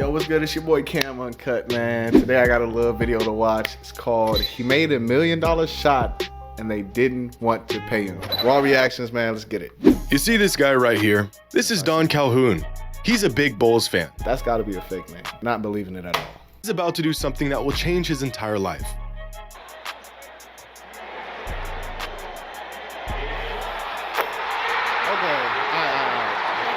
Yo, what's good? It's your boy Cam Uncut, man. Today I got a little video to watch. It's called He Made $1 Million Shot and They Didn't Want to Pay Him. Raw reactions, man. Let's get it. You see this guy right here? This is Don Calhoun. He's a big Bulls fan. That's gotta be a fake name. Not believing it at all. He's about to do something that will change his entire life.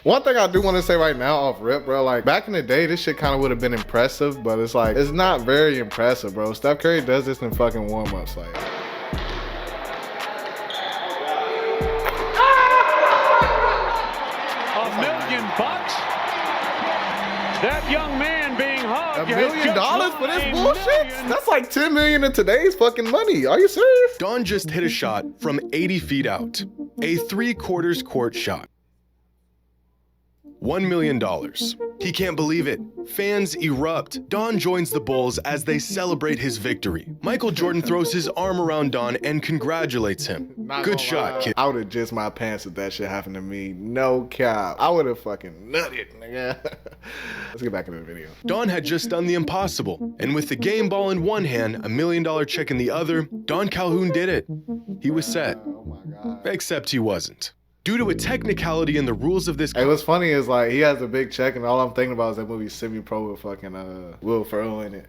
One thing I do want to say right now off rip, bro, like back in the day, this shit kind of would have been impressive, but it's like, it's not very impressive, bro. Steph Curry does this in fucking warm-ups, like. $1 million bucks? That young man being hugged. $1 million for this bullshit? That's like 10 million in today's fucking money. Are you serious? Don just hit a shot from 80 feet out. A 3/4 court shot. $1 million. He can't believe it. Fans erupt. Don joins the Bulls as they celebrate his victory. Michael Jordan throws his arm around Don and congratulates him. Good shot, kid. I would have jizzed my pants if that shit happened to me. No cap. I would have fucking nutted, nigga. Let's get back into the video. Don had just done the impossible, and with the game ball in one hand, $1 million check in the other, Don Calhoun did it. He was set. Oh my God. Except he wasn't. Due to a technicality in the rules of this. Hey, what's funny is like he has a big check, and all I'm thinking about is that movie Semi-Pro with fucking Will Ferrell in it.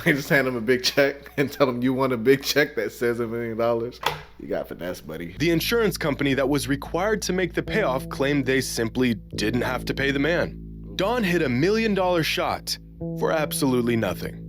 They just hand him a big check and tell him you want a big check that says $1 million. You got finesse, buddy. The insurance company that was required to make the payoff claimed they simply didn't have to pay the man. Don hit $1 million shot for absolutely nothing.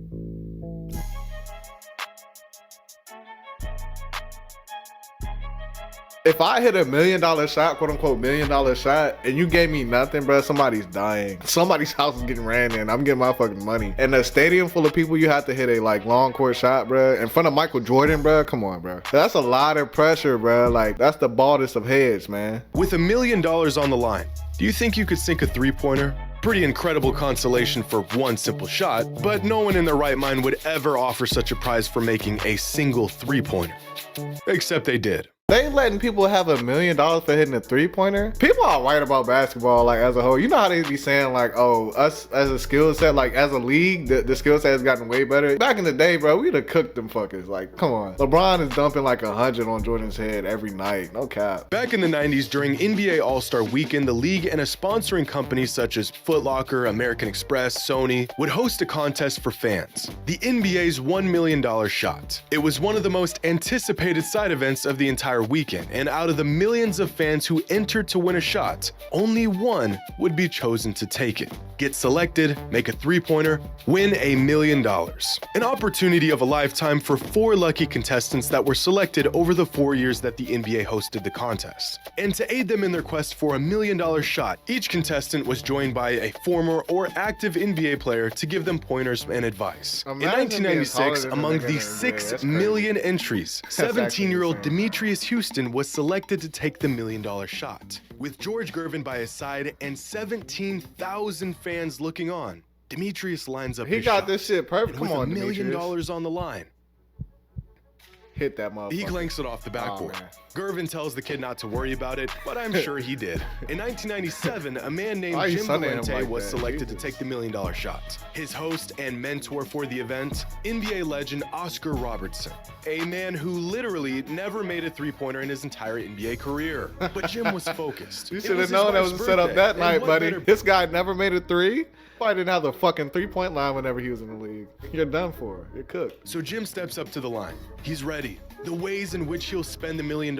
If I hit $1 million shot, quote unquote $1 million shot, and you gave me nothing, bro, somebody's dying. Somebody's house is getting ran in. I'm getting my fucking money. And a stadium full of people, you have to hit a like long court shot, bro, in front of Michael Jordan, bro. Come on, bro. That's a lot of pressure, bro. Like that's the baldest of heads, man. With $1 million on the line, do you think you could sink a three-pointer? Pretty incredible consolation for one simple shot, but no one in their right mind would ever offer such a prize for making a single three-pointer. Except they did. They letting people have $1 million for hitting a three-pointer? People are right about basketball, like as a whole. You know how they be saying like, oh, us as a skill set, like as a league, the skill set has gotten way better. Back in the day, bro, we'd have cooked them fuckers. Like, come on. LeBron is dumping like 100 on Jordan's head every night. No cap. Back in the 90s, during NBA All-Star Weekend, the league and a sponsoring company such as Foot Locker, American Express, Sony would host a contest for fans. The NBA's $1 million shot. It was one of the most anticipated side events of the entire weekend, and out of the millions of fans who entered to win a shot, only one would be chosen to take it. Get selected, make a three-pointer, win $1 million. An opportunity of a lifetime for 4 lucky contestants that were selected over the 4 years that the NBA hosted the contest. And to aid them in their quest for $1 million shot, each contestant was joined by a former or active NBA player to give them pointers and advice. In 1996, among the 6 million entries, 17-year-old Demetrius Houston was selected to take the $1 million shot. With George Gervin by his side and 17,000 fans looking on, Demetrius lines up his shot. He got this shit perfect. Come on, $1 million on the line. Hit that motherfucker. He clanks it off the backboard. Gervin tells the kid not to worry about it, but I'm sure he did. In 1997, a man named Jim Valente was selected to take the $1 million shot. His host and mentor for the event, NBA legend Oscar Robertson, a man who literally never made a three-pointer in his entire NBA career. But Jim was focused. You should have known that was set up that night, buddy. This guy never made a three. Probably didn't have the fucking three-point line whenever he was in the league. You're done for. You're cooked. So Jim steps up to the line. He's ready. The ways in which he'll spend $1 million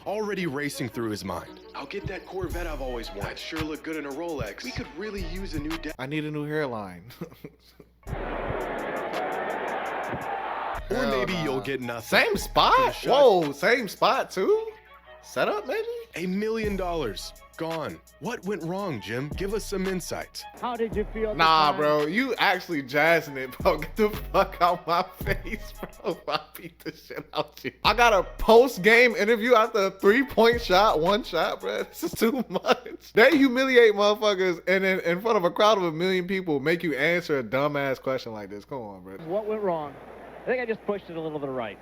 already racing through his mind. I'll get that Corvette I've always wanted. That'd sure look good in a Rolex. We could really use a new I need a new hairline. Or maybe you'll get nothing. Same spot? Whoa, same spot too? Set up maybe? $1 million. Gone. What went wrong, Jim? Give us some insight. How did you feel? Nah, bro, you actually jazzing it, bro. Get the fuck out my face, bro. I beat the shit out you. I got a post-game interview after a 3-point shot, 1 shot, bro. This is too much. They humiliate motherfuckers and then in front of a crowd of 1 million people make you answer a dumbass question like this. Come on, bro. What went wrong? I think I just pushed it a little bit right.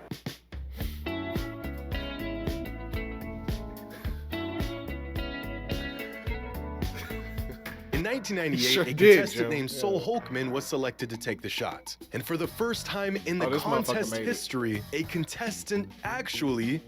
In 1998, Sure a did, contestant Jim. named Sol Holkman was selected to take the shot. And for the first time in the this motherfucker contest made it. history, a contestant actually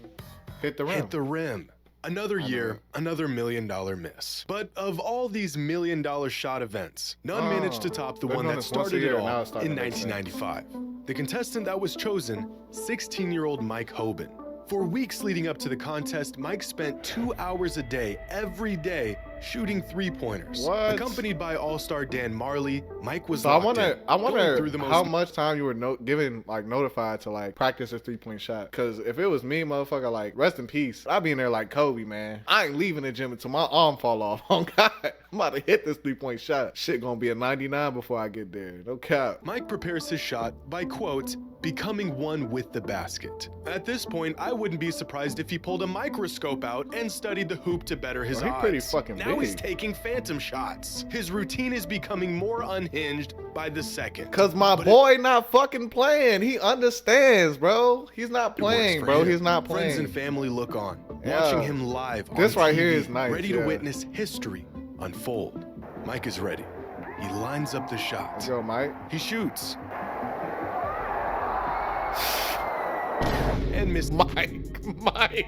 Hit the rim. hit the rim. Another year, another $1 million miss. But of all these $1 million shot events, none managed to top the Been one doing that this once a started it year, now all it's starting in to make sense. 1995. The contestant that was chosen, 16-year-old Mike Hoban. For weeks leading up to the contest, Mike spent 2 hours a day, every day, shooting three-pointers. What? Accompanied by all-star Dan Marley, Mike was So I locked in, wonder going through the how most much time you were notified to like practice a 3-point shot. Cause if it was me, motherfucker, like rest in peace, I'd be in there like Kobe, man. I ain't leaving the gym until my arm fall off. Oh God, I'm about to hit this 3-point shot. Shit gonna be a 99 before I get there. No cap. Mike prepares his shot by, quote, becoming one with the basket. At this point, I wouldn't be surprised if he pulled a microscope out and studied the hoop to better his Oh, he odds. pretty fucking Now he's big. taking phantom shots. His routine is becoming more unhinged by the second. Cause my But boy not fucking playing. He understands, bro. He's not it works playing, for bro. him. He's not Friends playing. and family look on, Yeah. watching him live on This right here TV, is nice, ready yeah. to witness history unfold. Mike is ready. He lines up the shot. Let's go, Mike. He shoots. And missed. Mike.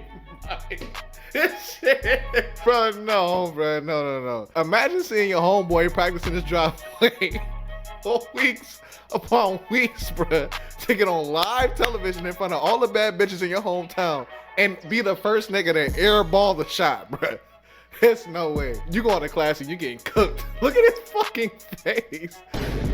This shit. Bro, no, bro. No. Imagine seeing your homeboy practicing this driveway for weeks upon weeks, bro, to get on live television in front of all the bad bitches in your hometown and be the first nigga to airball the shot, bro. There's no way. You go to class and you getting cooked. Look at his fucking face.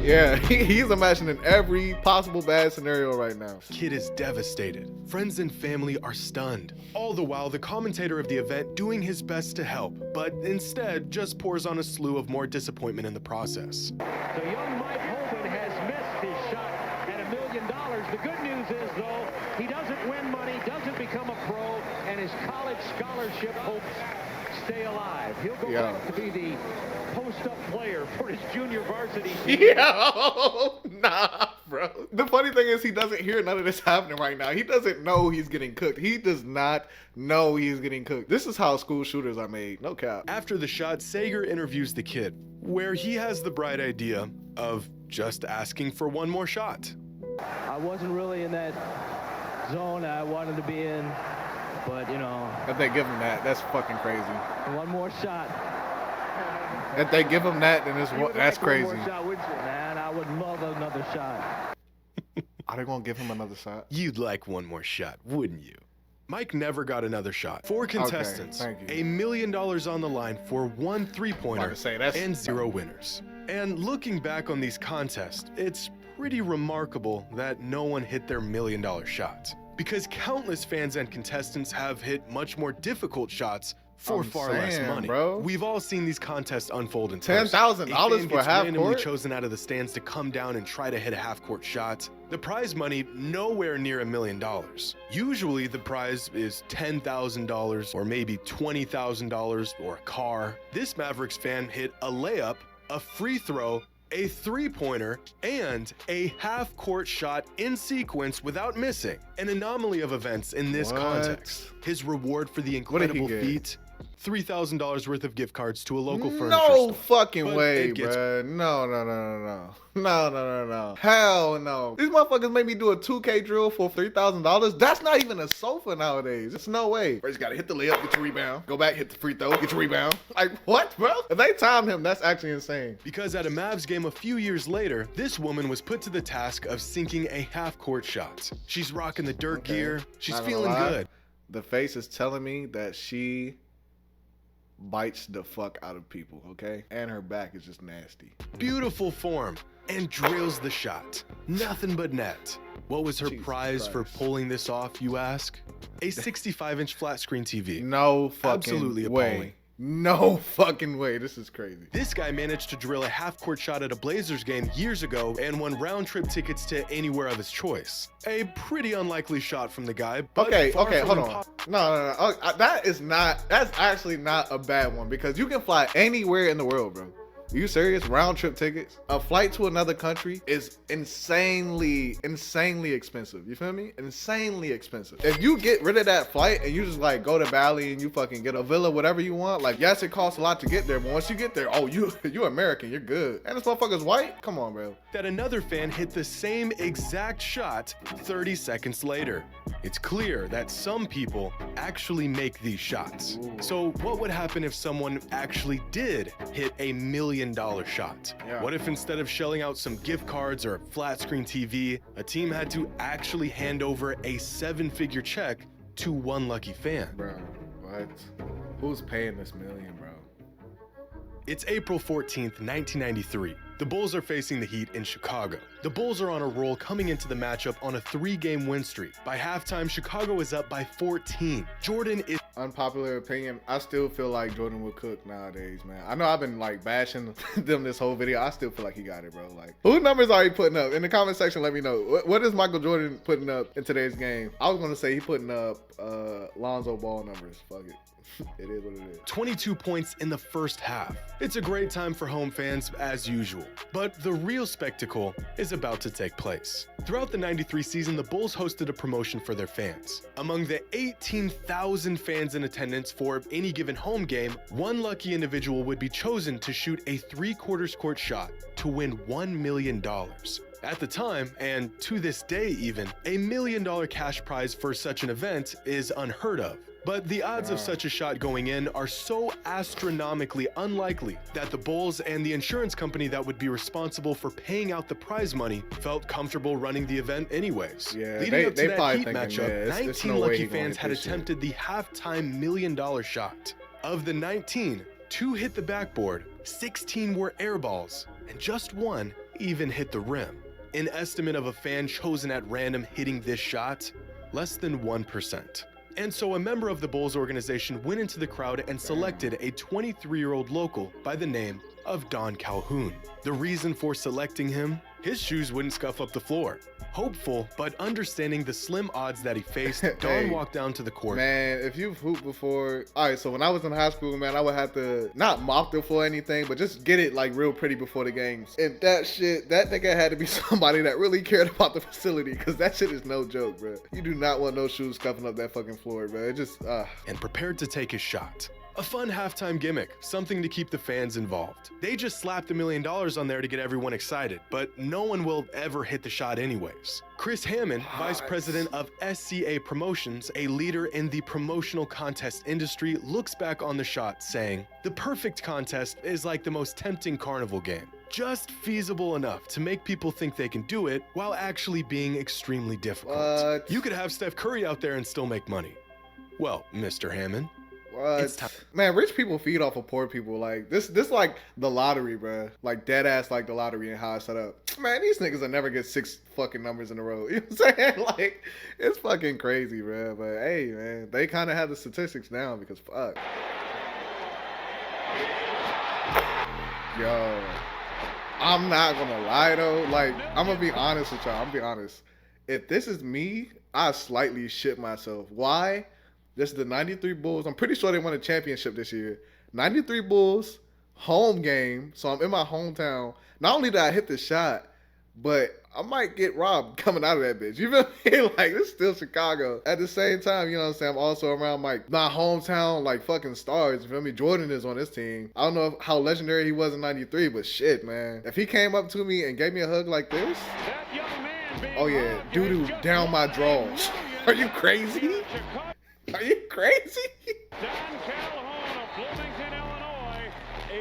Yeah, he's imagining every possible bad scenario right now. Kid is devastated. Friends and family are stunned. All the while, the commentator of the event doing his best to help, but instead just pours on a slew of more disappointment in the process. So young Mike Hoban has missed his shot at $1 million. The good news is, though, he doesn't win money, doesn't become a pro, and his college scholarship hopes stay alive. He'll go back to be the post-up player for his junior varsity team. Yo, nah, bro. The funny thing is he doesn't hear none of this happening right now. He doesn't know he's getting cooked. He does not know he's getting cooked. This is how school shooters are made. No cap. After the shot, Sager interviews the kid, where he has the bright idea of just asking for one more shot. I wasn't really in that zone I wanted to be in, but you know, If they give him that, that's fucking crazy. one more shot. If they give him that, then You would that's like one crazy. more shot, wouldn't you? Man, I would love another shot. Are they gonna give him another shot? You'd like one more shot, wouldn't you? Mike never got another shot. 4 contestants, thank you. $1 million on the line for 1 About three-pointer to say, that's- and 0 winners. And looking back on these contests, it's pretty remarkable that no one hit their $1 million shot. Because countless fans and contestants have hit much more difficult shots for I'm far less saying, money. bro. We've all seen these contests unfold in person. $10,000 A fan for gets half randomly court? chosen out of the stands to come down and try to hit a half-court shot. The prize money nowhere near $1 million. Usually the prize is $10,000 or maybe $20,000 or a car. This Mavericks fan hit a layup, a free throw, a three-pointer, and a half-court shot in sequence without missing. An anomaly of events in this What? context. His reward for the What did he incredible get? feat, $3,000 worth of gift cards to a local furniture No store. fucking But way, it gets- bruh. No. Hell no. These motherfuckers make me do a 2K drill for $3,000. That's not even a sofa nowadays. It's no way. First, you gotta hit the layup, get your rebound. Go back, hit the free throw, get your rebound. Like, what, bro? If they timed him, that's actually insane. Because at a Mavs game a few years later, this woman was put to the task of sinking a half-court shot. She's rocking the dirt Okay. gear. She's Not gonna feeling lie, good. The face is telling me that she bites the fuck out of people, okay? And her back is just nasty. Beautiful form. And drills the shot. Nothing but net. What was her Jesus prize for Christ. pulling this off, you ask? A 65-inch flat screen TV. No fucking Absolutely way. appalling. No fucking way. This is crazy. This guy managed to drill a half-court shot at a Blazers game years ago and won round-trip tickets to anywhere of his choice. A pretty unlikely shot from the guy, but Okay, far from hold on. impo- No. That's actually not a bad one because you can fly anywhere in the world, bro. Are you serious? Round trip tickets? A flight to another country is insanely expensive. You feel me? Insanely expensive. If you get rid of that flight and you just like go to Bali and you fucking get a villa, whatever you want, like yes, it costs a lot to get there, but once you get there, oh, you American, you're good. And this motherfucker's white? Come on, bro. That another fan hit the same exact shot 30 seconds later. It's clear that some people actually make these shots. Ooh. So what would happen if someone actually did hit $1 million shot? Yeah. What if instead of shelling out some gift cards or a flat screen TV, a team had to actually hand over a 7-figure check to one lucky fan? Bro, what? Who's paying this million, bro? It's April 14th, 1993. The Bulls are facing the Heat in Chicago. The Bulls are on a roll coming into the matchup on a 3-game win streak. By halftime, Chicago is up by 14. Jordan is... Unpopular opinion, I still feel like Jordan would cook nowadays, man. I know I've been like bashing them this whole video. I still feel like he got it, bro. Like, whose numbers are he putting up? In the comment section, let me know. What is Michael Jordan putting up in today's game? I was gonna say he putting up Lonzo Ball numbers. Fuck it. It is what it is. 22 points in the first half. It's a great time for home fans as usual, but the real spectacle is about to take place. Throughout the 93 season, the Bulls hosted a promotion for their fans. Among the 18,000 fans in attendance for any given home game, one lucky individual would be chosen to shoot a 3/4 court shot to win $1 million. At the time, and to this day even, $1 million cash prize for such an event is unheard of. But the odds of such a shot going in are so astronomically unlikely that the Bulls and the insurance company that would be responsible for paying out the prize money felt comfortable running the event anyways. Yeah, Leading up to that Heat thinking, matchup, yeah, 19 no way lucky he gonna fans hit had this shit. attempted the halftime $1 million shot. Of the 19, 2 hit the backboard, 16 were air balls, and just 1 even hit the rim. An estimate of a fan chosen at random hitting this shot, less than 1%. And so a member of the Bulls organization went into the crowd and selected a 23-year-old local by the name of Don Calhoun. The reason for selecting him? His shoes wouldn't scuff up the floor. Hopeful, but understanding the slim odds that he faced, Don Hey, walked down to the court. Man, if you've hooped before, all right, so when I was in high school, man, I would have to not mop the floor or anything, but just get it like real pretty before the games. And that nigga had to be somebody that really cared about the facility, because that shit is no joke, bro. You do not want no shoes scuffing up that fucking floor, bro. It just, And prepared to take his shot. A fun halftime gimmick, something to keep the fans involved. They just slapped $1 million on there to get everyone excited, but no one will ever hit the shot anyways. Chris Hammond, vice president of SCA Promotions, a leader in the promotional contest industry, looks back on the shot saying, "The perfect contest is like the most tempting carnival game. Just feasible enough to make people think they can do it while actually being extremely difficult. What? You could have Steph Curry out there and still make money." Well, Mr. Hammond, it's time. Man, rich people feed off of poor people. Like this like the lottery, bro. Like dead ass like the lottery and how it's set up. Man, these niggas will never get 6 fucking numbers in a row. You know what I'm saying? Like it's fucking crazy, bro. But hey, man, they kind of have the statistics down because fuck. Yo, I'm not gonna lie though. Like I'm gonna be honest with y'all. I'm gonna be honest. If this is me, I slightly shit myself. Why? This is the 93 Bulls. I'm pretty sure they won a championship this year. 93 Bulls, home game. So I'm in my hometown. Not only did I hit the shot, but I might get robbed coming out of that bitch. You feel me? Like, this is still Chicago. At the same time, you know what I'm saying? I'm also around my hometown, like, fucking stars. You feel me? Jordan is on this team. I don't know how legendary he was in 93, but shit, man. If he came up to me and gave me a hug like this, That young man being oh yeah, robbed doo-doo is just down my $1 drawers. million Are you crazy? Are you crazy? Don Calhoun of Bloomington, Illinois, a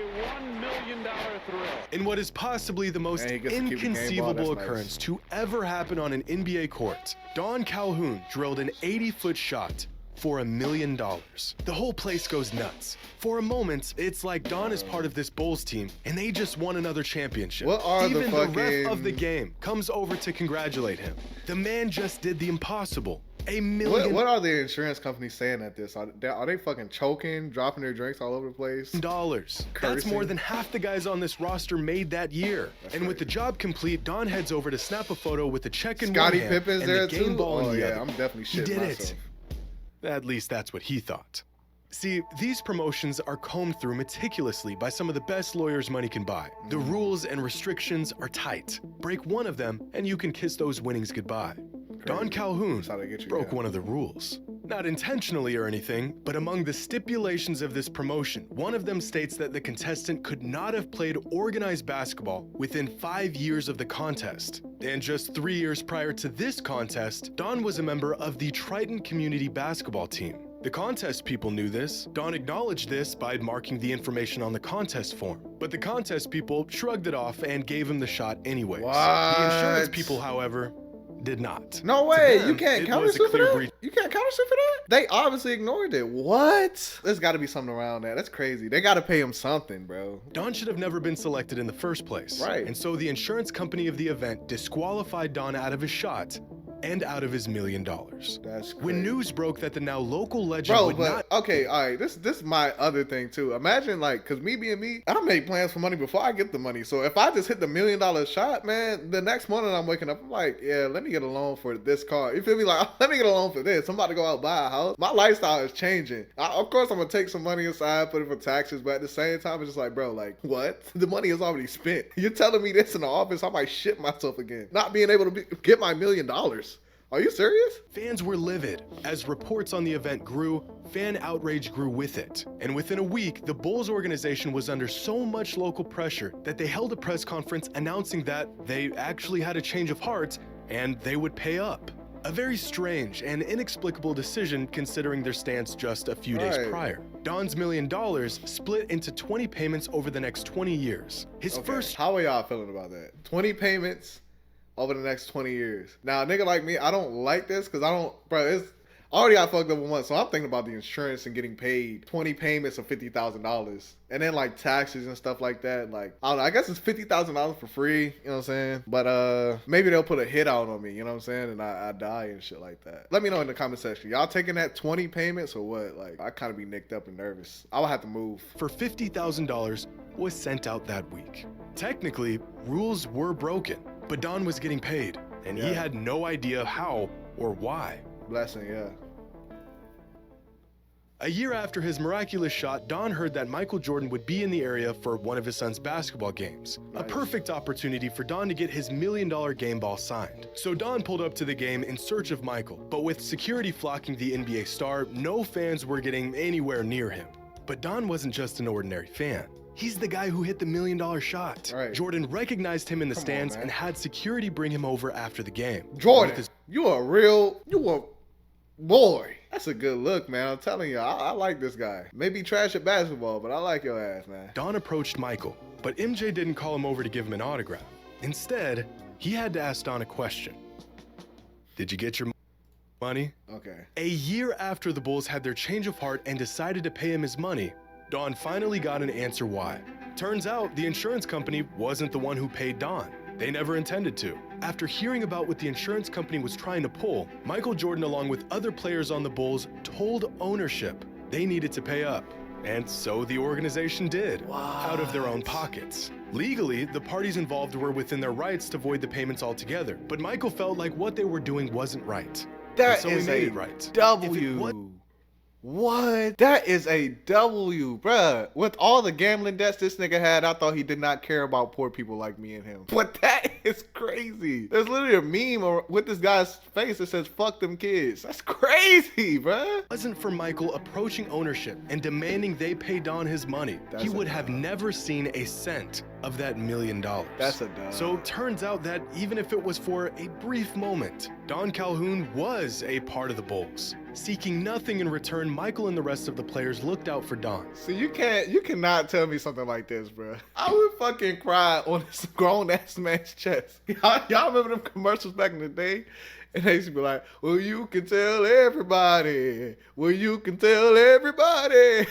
$1 million thrill. In what is possibly the most Man, he gets to keep the game ball. inconceivable That's nice. occurrence to ever happen on an NBA court, Don Calhoun drilled an 80-foot shot for $1 million. The whole place goes nuts. For a moment, it's like Don is part of this Bulls team and they just won another championship. What are the Even the ref of the fucking- game comes over to congratulate him. The man just did the impossible. $1 million. What are the insurance companies saying at this? Are they fucking choking, dropping their drinks all over the place? That's Cursing. more than half the guys on this roster made that year. That's and with the crazy. job complete, Don heads over to snap a photo with the check in Scottie one hand Pippen's and there the game too? ball in Oh the yeah, other. I'm definitely He shitting did myself. it. At least that's what he thought. See, these promotions are combed through meticulously by some of the best lawyers money can buy. The rules and restrictions are tight. Break one of them, and you can kiss those winnings goodbye. Don Calhoun That's how they get you, broke yeah. one of the rules. Not intentionally or anything, but among the stipulations of this promotion, one of them states that the contestant could not have played organized basketball within 5 years of the contest. And just 3 years prior to this contest, Don was a member of the Triton community basketball team. The contest people knew this. Don acknowledged this by marking the information on the contest form. But the contest people shrugged it off and gave him the shot anyways. The insurance What? people, however, did not. No To way, them, you can't it counter was a sue for clear that? breach. You can't counter sue for that? They obviously ignored it. What? There's gotta be something around that. That's crazy. They gotta pay him something, bro. Don should have never been selected in the first place. Right. And so the insurance company of the event disqualified Don out of his shot and out of his $1 million. That's crazy. When news broke that the now local legend Bro, would but not okay, all right. This is my other thing too. Imagine like, cause me being me, I make plans for money before I get the money. So if I just hit the $1 million shot, man, the next morning I'm waking up, I'm like, yeah, let me get a loan for this car. You feel me? Like, let me get a loan for this. I'm about to go out and buy a house. My lifestyle is changing. Of course, I'm gonna take some money aside, put it for taxes, but at the same time, it's just like, bro, like, what? The money is already spent. You're telling me this in the office, I might shit myself again. Not being able to get my $1 million. Are you serious? Fans were livid. As reports on the event grew, fan outrage grew with it. And within a week, the Bulls organization was under so much local pressure that they held a press conference announcing that they actually had a change of heart and they would pay up. A very strange and inexplicable decision considering their stance just a few days Right. prior. Don's $1 million split into 20 payments over the next 20 years. His Okay, first how are y'all feeling about that? 20 payments over the next 20 years. Now, a nigga like me, I don't like this because I don't, bro, it's already I fucked up once, so I'm thinking about the insurance and getting paid 20 payments of $50,000. And then like taxes and stuff like that. Like, I don't know, I guess it's $50,000 for free, you know what I'm saying? But maybe they'll put a hit out on me, you know what I'm saying? And I die and shit like that. Let me know in the comment section. Y'all taking that 20 payments or what? Like, I kind of be nicked up and nervous. I would have to move. for $50,000 was sent out that week. Technically, rules were broken, but Don was getting paid, and he Yeah. had no idea how or why. Blessing, yeah. A year after his miraculous shot, Don heard that Michael Jordan would be in the area for one of his son's basketball games. A Nice. perfect opportunity for Don to get his $1 million game ball signed. So Don pulled up to the game in search of Michael, but with security flocking the NBA star, no fans were getting anywhere near him. But Don wasn't just an ordinary fan. He's the guy who hit the $1 million shot. Right. Jordan recognized him in the Come on, stands man. and had security bring him over after the game. Jordan, With his- you a boy. That's a good look, man. I'm telling you, I like this guy. Maybe trash at basketball, but I like your ass, man. Don approached Michael, but MJ didn't call him over to give him an autograph. Instead, he had to ask Don a question. Did you get your money? Okay. A year after the Bulls had their change of heart and decided to pay him his money, Don finally got an answer why. Turns out the insurance company wasn't the one who paid Don. They never intended to. After hearing about what the insurance company was trying to pull, Michael Jordan, along with other players on the Bulls, told ownership they needed to pay up. And so the organization did, out of their own pockets. Legally, the parties involved were within their rights to void the payments altogether, but Michael felt like what they were doing wasn't right. That so he is made a it right. If it W. wa- What? That is a W, bruh. With all the gambling debts this nigga had, I thought he did not care about poor people like me and him. But that is crazy. There's literally a meme with this guy's face that says, fuck them kids. That's crazy, bruh. wasn't for Michael approaching ownership and demanding they pay Don his money, That's he a would have dub. never seen a cent of that $1 million. That's a dub. So turns out that even if it was for a brief moment, Don Calhoun was a part of the Bulls. Seeking nothing in return, Michael and the rest of the players looked out for Don. See, you cannot tell me something like this, bruh. I would fucking cry on this grown ass man's chest. Y'all remember them commercials back in the day? And they used to be like, well, you can tell everybody. Well, you can tell everybody.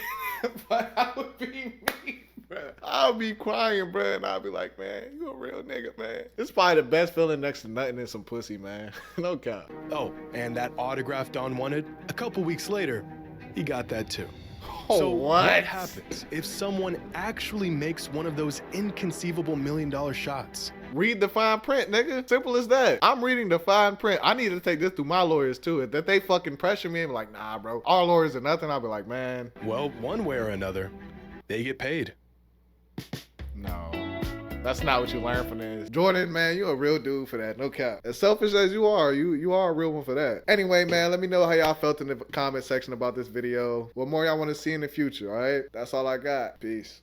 But I would be me, bruh. I'll be crying, bruh. And I'll be like, man, you a real nigga, man. It's probably the best feeling next to nothing and some pussy, man. No cap. Oh, and that autograph Don wanted, a couple weeks later, he got that too. Oh, So what? happens if someone actually makes one of those inconceivable $1 million shots? read the fine print, nigga. Simple as that. I'm reading the fine print. I need to take this through my lawyers too. That they fucking pressure me and be like, nah, bro, our lawyers are nothing. I'll be like, man. Well, one way or another, they get paid. No. That's not what you learn from this. Jordan, man, you a real dude for that. No cap. As selfish as you are a real one for that. Anyway, man, let me know how y'all felt in the comment section about this video. What more y'all want to see in the future, all right? That's all I got. Peace.